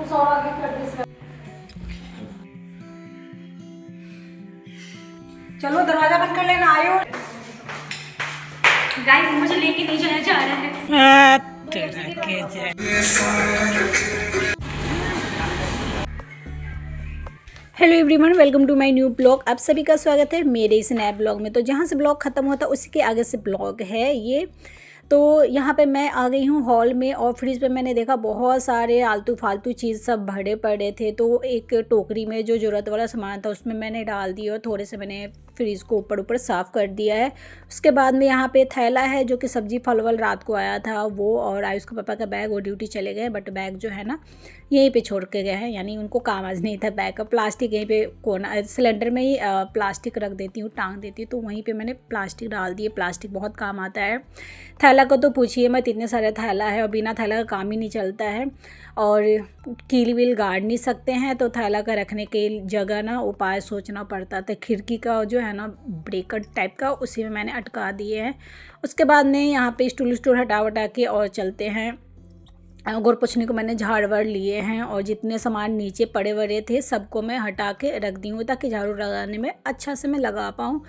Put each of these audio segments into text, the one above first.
चलो दरवाजा बंद कर लेना, आयो। गाइस मुझे लेके नहीं जाया जा रहा है। Hello everyone, welcome to my new blog. आप सभी का स्वागत है मेरे इस नए ब्लॉग में। तो जहाँ से ब्लॉग ख़त्म होता है उसी के आगे से ब्लॉग है ये। तो यहाँ पे मैं आ गई हूँ हॉल में, और फ्रिज पे मैंने देखा बहुत सारे आलतू फालतू चीज़ सब भरे पड़े थे। तो एक टोकरी में जो ज़रूरत वाला सामान था उसमें मैंने डाल दिया, और थोड़े से मैंने फ्रिज को ऊपर साफ़ कर दिया है। उसके बाद में यहाँ पे थैला है जो कि सब्ज़ी फल वल रात को आया था वो, और आयुष के पापा का बैग, वो ड्यूटी चले गए, बट बैग जो है ना यहीं पे छोड़ के गए हैं, यानी उनको काम आज नहीं था बैग का। प्लास्टिक यहीं पे कोना सिलेंडर में ही प्लास्टिक रख देती हूँ, टांग देती हूँ, तो वहीं पे मैंने प्लास्टिक डाल दिए। प्लास्टिक बहुत काम आता है। थैला को तो पूछिए मत, इतने सारे थैला है और बिना थैला का काम ही नहीं चलता है, और कील वील गाड़ नहीं सकते हैं, तो थैला का रखने के जगह ना उपाय सोचना पड़ता था। खिड़की का जो है ना ब्रेकर टाइप का, उसी में मैंने अटका दिए हैं। उसके बाद में यहाँ पे स्टूल हटा वटा के और चलते हैं। गोड़ पोछने को मैंने झाड़ वाड़ लिए हैं, और जितने सामान नीचे पड़े वड़े थे सबको मैं हटा के रख दी हूँ, ताकि झाड़ू लगाने में अच्छा से मैं लगा पाऊँ।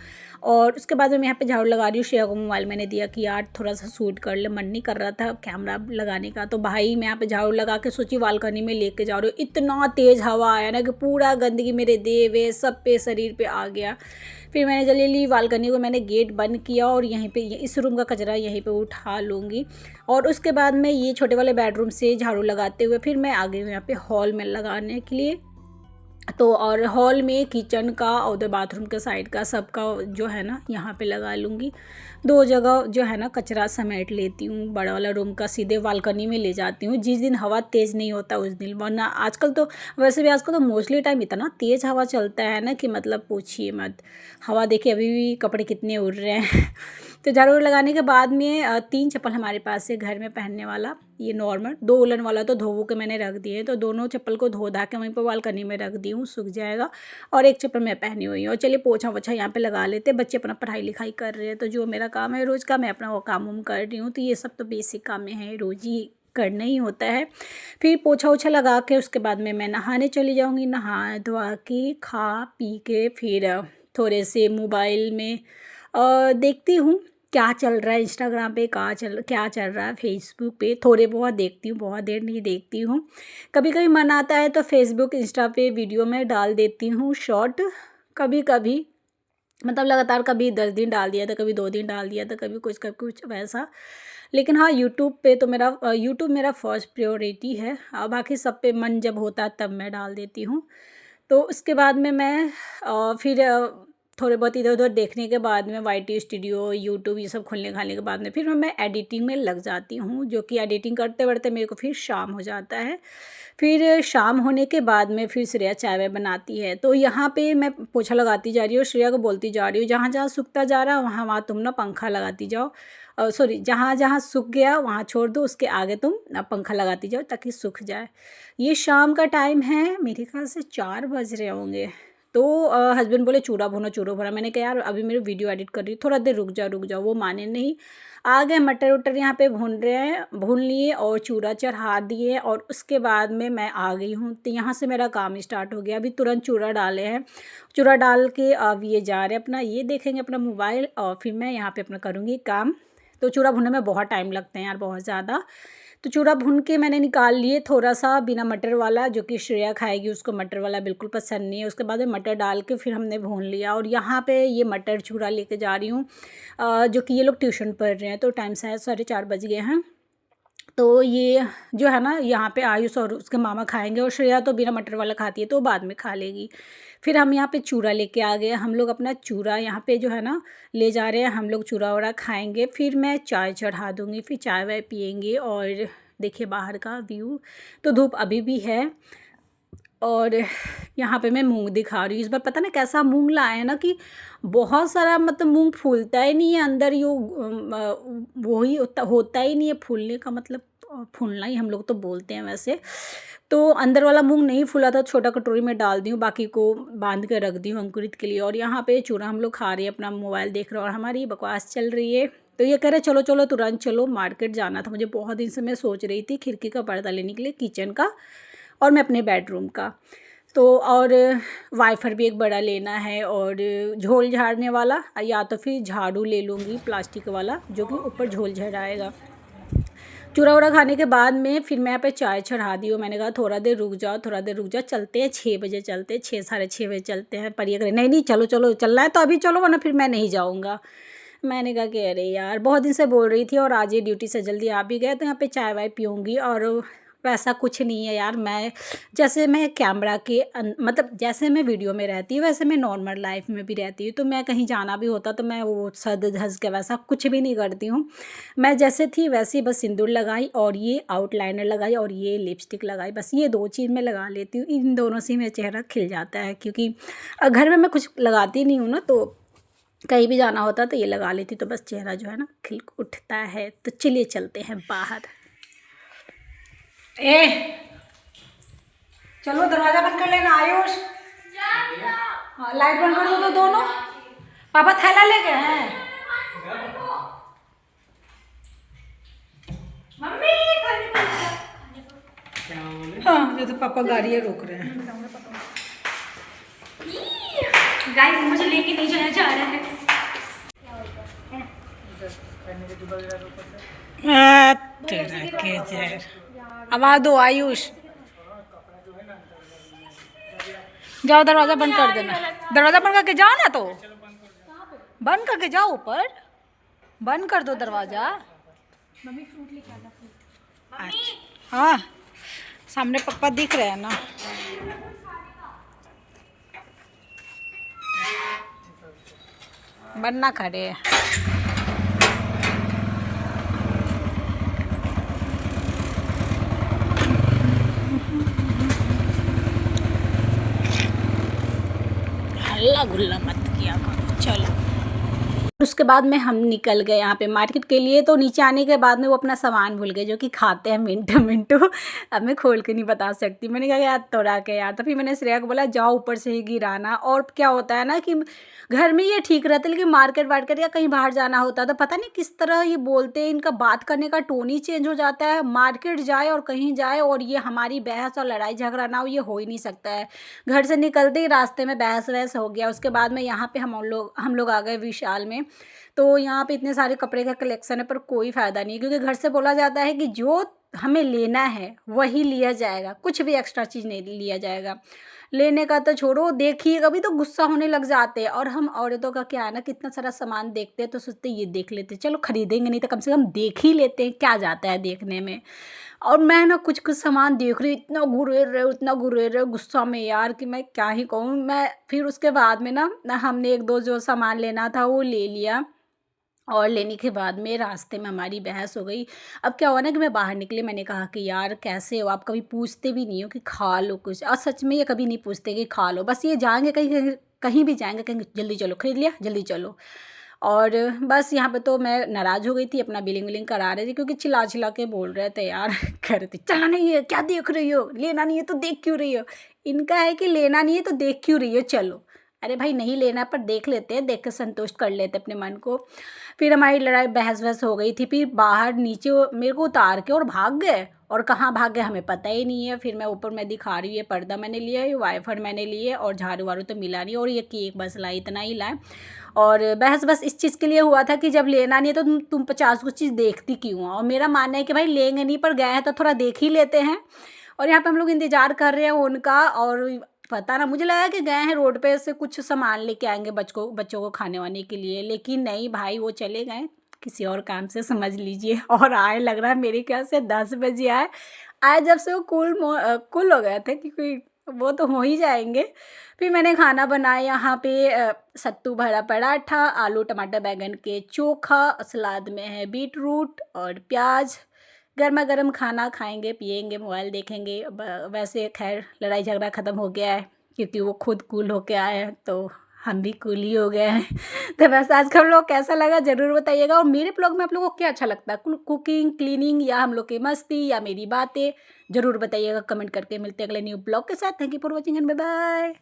और उसके बाद में मैं यहाँ पे झाड़ू लगा रही हूँ। श्रेया को मोबाइल मैंने दिया कि यार थोड़ा सा शूट कर ले, मन नहीं कर रहा था कैमरा लगाने का। तो भाई मैं यहाँ पे झाड़ू लगा के सोची बालकनी में लेके जा रही हूँ। इतना तेज़ हवा आया ना कि पूरा गंदगी मेरे देह वे सब पे शरीर पे आ गया। फिर मैंने जल्दी ली बालकनी को, मैंने गेट बंद किया, और यहीं पे इस रूम का कचरा यहीं पे उठा लूँगी। और उसके बाद में ये छोटे वाले बेडरूम से झाड़ू लगाते हुए फिर मैं आ गई हूँ यहाँ पे हॉल में लगाने के लिए। तो और हॉल में किचन का और उधर बाथरूम के साइड का सबका जो है ना यहाँ पे लगा लूँगी। दो जगह जो है ना कचरा समेट लेती हूँ। बड़ा वाला रूम का सीधे बालकनी में ले जाती हूँ जिस दिन हवा तेज़ नहीं होता उस दिन, वरना आजकल तो वैसे भी आजकल तो मोस्टली टाइम इतना तेज़ हवा चलता है ना कि मतलब पूछिए मत। हवा देखिए अभी भी कपड़े कितने उड़ रहे हैं। तो झाड़ू लगाने के बाद में 3 चप्पल हमारे पास है घर में पहनने वाला, ये नॉर्मल। 2 उलन वाला तो धो के मैंने रख दिए, तो दोनों चप्पल को धो धा के वहीं पर बालकनी में रख दी हूँ, सूख जाएगा। और एक चप्पल मैं पहनी हुई हूँ। और चलिए पोछा वोछा यहाँ पे लगा लेते। बच्चे अपना पढ़ाई लिखाई कर रहे हैं, तो जो मेरा काम है रोज़ का मैं अपना वो काम उम कर रही हूँ। तो ये सब तो बेसिक काम है, रोज़ ही करना ही होता है। फिर पोछा वोछा लगा के उसके बाद में मैं नहाने चली जाऊँगी। नहा धोआ के खा पी के फिर थोड़े से मोबाइल में देखती हूँ क्या चल रहा है इंस्टाग्राम पे, क्या चल रहा है फेसबुक पे। थोड़े बहुत देखती हूँ, बहुत देर नहीं देखती हूँ। कभी कभी मन आता है तो फेसबुक इंस्टा पे वीडियो में डाल देती हूँ शॉर्ट। कभी कभी मतलब लगातार कभी 10 दिन डाल दिया था, कभी 2 दिन डाल दिया था, कभी कुछ वैसा। लेकिन हाँ यूट्यूब पे तो यूट्यूब मेरा फर्स्ट प्रायोरिटी है। बाकी सब पे मन जब होता है तब मैं डाल देती हूँ। तो उसके बाद में मैं फिर थोड़े बहुत इधर उधर देखने के बाद में YT स्टूडियो, यूट्यूब ये सब खोलने खाने के बाद में फिर मैं एडिटिंग में लग जाती हूँ, जो कि एडिटिंग करते करते मेरे को फिर शाम हो जाता है। फिर शाम होने के बाद में फिर श्रेया चाय वाय बनाती है। तो यहाँ पे मैं पोछा लगाती जा रही हूँ, श्रेया को बोलती जा रही हूँ जहाँ जहाँ सूखता जा रहा है वहाँ वहाँ तुम ना पंखा लगाती जाओ। सॉरी, जहाँ जहाँ सूख गया वहाँ छोड़ दो, उसके आगे तुम पंखा लगाती जाओ ताकि सूख जाए। ये शाम का टाइम है, मेरे ख्याल से 4 बज रहे होंगे। तो हस्बैंड बोले चूड़ा भूना। मैंने कहा यार अभी मेरे वीडियो एडिट कर रही, थोड़ा देर रुक जाओ। वो माने नहीं। आ गए मटर उटर यहाँ पे भून रहे हैं, भून लिए और चूड़ा चढ़ा दिए। और उसके बाद में मैं आ गई हूँ, तो यहाँ से मेरा काम स्टार्ट हो गया। अभी तुरंत चूड़ा डाले हैं, चूड़ा डाल के अब ये जा रहे हैं अपना, ये देखेंगे अपना मोबाइल, और फिर मैं यहाँ पे अपना करूँगी काम। तो चूड़ा भुनने में बहुत टाइम लगते हैं यार, बहुत ज़्यादा। तो चूड़ा भून के मैंने निकाल लिए थोड़ा सा बिना मटर वाला, जो कि श्रेया खाएगी, उसको मटर वाला बिल्कुल पसंद नहीं है। उसके बाद में मटर डाल के फिर हमने भून लिया। और यहाँ पे ये मटर चूड़ा लेके जा रही हूँ, जो कि ये लोग ट्यूशन पढ़ रहे हैं, तो टाइम शायद 4:30 बज गए हैं। तो ये जो है ना यहाँ पे आयुष और उसके मामा खाएंगे, और श्रेया तो बिना मटर वाला खाती है तो बाद में खा लेगी। फिर हम यहाँ पे चूड़ा लेके आ गए, हम लोग अपना चूड़ा यहाँ पे जो है ना ले जा रहे हैं, हम लोग चूड़ा वूड़ा खाएंगे। फिर मैं चाय चढ़ा दूँगी, फिर चाय वाय पियेंगे। और देखिए बाहर का व्यू, तो धूप अभी भी है। और यहाँ पे मैं मूंग दिखा रही हूँ। इस बार पता ना कैसा मूंग लाए हैं ना कि बहुत सारा, मतलब मूंग फूलता ही नहीं है अंदर, वो ही होता ही नहीं है फूलने का मतलब। फूलना ही हम लोग तो बोलते हैं वैसे। तो अंदर वाला मूंग नहीं फूला था, छोटा कटोरी में डाल दी हूँ, बाकी को बांध के रख दी हूँ अंकुरित के लिए। और यहाँ पे चूड़ा हम लोग खा रहे हैं, अपना मोबाइल देख रहे हैं, और हमारी बकवास चल रही है। तो ये कह रहे चलो चलो तुरंत चलो, मार्केट जाना था मुझे। बहुत दिन से मैं सोच रही थी खिड़की का पर्दा लेने के लिए किचन का, और मैं अपने बेडरूम का। तो और वाइफर भी एक बड़ा लेना है और झोल झाड़ने वाला, या तो फिर झाड़ू ले लूँगी प्लास्टिक वाला जो कि ऊपर झोल झड़ाएगा। चूरा वूरा खाने के बाद में फिर मैं यहाँ पे चाय चढ़ा दी हूँ। मैंने कहा थोड़ा देर रुक जाओ, थोड़ा देर रुक जाओ, चलते हैं 6 बजे चलते हैं, 6 साढ़े 6 बजे चलते हैं। पर ये कह रहे नहीं नहीं चलो चलो, चलना है तो अभी चलो वरना फिर मैं नहीं जाऊँगा। मैंने कहा कि अरे यार बहुत दिन से बोल रही थी और आज ये ड्यूटी से जल्दी आ भी गए तो यहाँ पे चाय वाय पीऊँगी। और वैसा कुछ नहीं है यार, मैं जैसे मैं कैमरा के मतलब जैसे मैं वीडियो में रहती हूँ वैसे मैं नॉर्मल लाइफ में भी रहती हूँ। तो मैं कहीं जाना भी होता तो मैं वो सज धज के वैसा कुछ भी नहीं करती हूँ। मैं जैसे थी वैसे बस सिंदूर लगाई और ये आउटलाइनर लगाई और ये लिपस्टिक लगाई, बस ये 2 चीज़ मैं लगा लेती हूँ। इन दोनों से मेरा चेहरा खिल जाता है, क्योंकि घर में मैं कुछ लगाती नहीं हूँ ना, तो कहीं भी जाना होता तो ये लगा लेती तो बस चेहरा जो है ना खिल उठता है। तो चलिए चलते हैं बाहर। चलो दरवाज़ा बंद कर लेना आयुष। हाँ लाइट बंद कर दो तो दोनों। पापा थैला ले गए हैं। हाँ जैसे पापा गाड़ियाँ रोक रहे हैं। गाइस मुझे लेके नहीं जाया जा रहा है। आवाज दो आयुष। जाओ दरवाज़ा बंद कर देना, दरवाज़ा बंद करके जाओ ना, तो बंद करके जाओ, ऊपर बंद कर दो दरवाज़ा। मम्मी फ्रूट लेके आना, फ्रूट। अच्छा हाँ सामने पापा दिख रहे हैं ना। बनना खड़े है। हल्ला गुल्ला मत किया करो, चलो। उसके बाद में हम निकल गए यहाँ पे मार्केट के लिए। तो नीचे आने के बाद में वो अपना सामान भूल गए जो कि खाते हैं मिंटू मिंटू। अब मैं खोल के नहीं बता सकती। मैंने कहा यार तोड़ा के यार, तो फिर मैंने श्रेया को बोला जाओ ऊपर से ही गिराना। और क्या होता है ना कि घर में ये ठीक रहता है, लेकिन मार्केट वार्केट या कहीं बाहर जाना होता है तो पता नहीं किस तरह ये बोलते हैं, इनका बात करने का टोन ही चेंज हो जाता है। मार्केट जाए और कहीं जाए और ये हमारी बहस और लड़ाई झगड़ा ना हो, ये हो ही नहीं सकता है। घर से निकलते ही रास्ते में बहस वहस हो गया। उसके बाद में यहाँ पे हम लोग आ गए विशाल में। तो यहाँ पे इतने सारे कपड़े का कलेक्शन है पर कोई फ़ायदा नहीं है, क्योंकि घर से बोला जाता है कि जो हमें लेना है वही लिया जाएगा, कुछ भी एक्स्ट्रा चीज़ नहीं लिया जाएगा। लेने का तो छोड़ो, देखिए कभी तो गुस्सा होने लग जाते हैं। और हम औरतों का क्या है ना, कितना सारा सामान देखते हैं तो सोचते ये देख लेते, चलो खरीदेंगे नहीं तो कम से कम देख ही लेते हैं, क्या जाता है देखने में। और मैं ना कुछ कुछ सामान देख रही हूँ, इतना घुरेर रहे गुस्सा में यार कि मैं क्या ही कहूँ। मैं फिर उसके बाद में ना हमने एक दो जो सामान लेना था वो ले लिया। और लेने के बाद में रास्ते में हमारी बहस हो गई। अब क्या हुआ ना कि मैं बाहर निकली, मैंने कहा कि यार कैसे हो आप, कभी पूछते भी नहीं हो कि खा लो कुछ। और सच में ये कभी नहीं पूछते कि खा लो, बस ये जाएंगे कहीं कहीं कहीं भी जाएंगे कहेंगे जल्दी चलो, खरीद लिया जल्दी चलो। और बस यहाँ पे तो मैं नाराज़ हो गई थी, अपना बिलिंग विलिंग करा रही थी, क्योंकि चिल्ला चिल्ला के बोल रहे थे यार। कह रहे थे चलना नहीं है, क्या देख रही हो, लेना नहीं है तो देख क्यों रही हो। इनका है कि लेना नहीं है तो देख क्यों रही हो, चलो। अरे भाई नहीं लेना पर देख लेते हैं, देख के संतुष्ट कर लेते अपने मन को। फिर हमारी लड़ाई बहस वहस हो गई थी। फिर बाहर नीचे मेरे को उतार के और भाग गए, और कहाँ भाग गए हमें पता ही नहीं है। फिर मैं ऊपर मैं दिखा रही हूँ, ये पर्दा मैंने लिया है, वाइफर मैंने लिए, और झाड़ू वाड़ू तो मिला नहीं, और ये केक बस लाई, इतना ही लाए। और बहस बस इस चीज़ के लिए हुआ था कि जब लेना नहीं है तो तुम 50 कुछ चीज़ देखती क्यों हो। और मेरा मानना है कि भाई लेंगे नहीं पर गए हैं तो थोड़ा देख ही लेते हैं। और यहाँ पे हम लोग इंतज़ार कर रहे हैं उनका। और पता ना, मुझे लगा कि गए हैं रोड पे से कुछ सामान लेके आएंगे बच्चों को खाने वाने के लिए, लेकिन नहीं भाई वो चले गए किसी और काम से, समझ लीजिए। और आए लग रहा है मेरे ख्याल से 10 बजे आए जब से वो कुल हो गए थे, क्योंकि वो तो हो ही जाएंगे। फिर मैंने खाना बनाया यहाँ पे सत्तू भरा पराठा, आलू टमाटर बैंगन के चोखा, सलाद में है बीटरूट और प्याज। गर्मा गर्म खाना खाएंगे पिएंगे मोबाइल देखेंगे। वैसे खैर लड़ाई झगड़ा ख़त्म हो गया है, क्योंकि वो खुद कूल होके आए हैं तो हम भी कूल ही हो गए हैं। तो बस आज का हम लोग कैसा लगा ज़रूर बताइएगा। और मेरे ब्लॉग में आप लोगों को क्या अच्छा लगता है, कुकिंग क्लीनिंग या हम लोग की मस्ती या मेरी बातें, ज़रूर बताइएगा कमेंट करके। मिलते हैं अगले न्यू ब्लॉग के साथ। Thank you for watching and bye bye.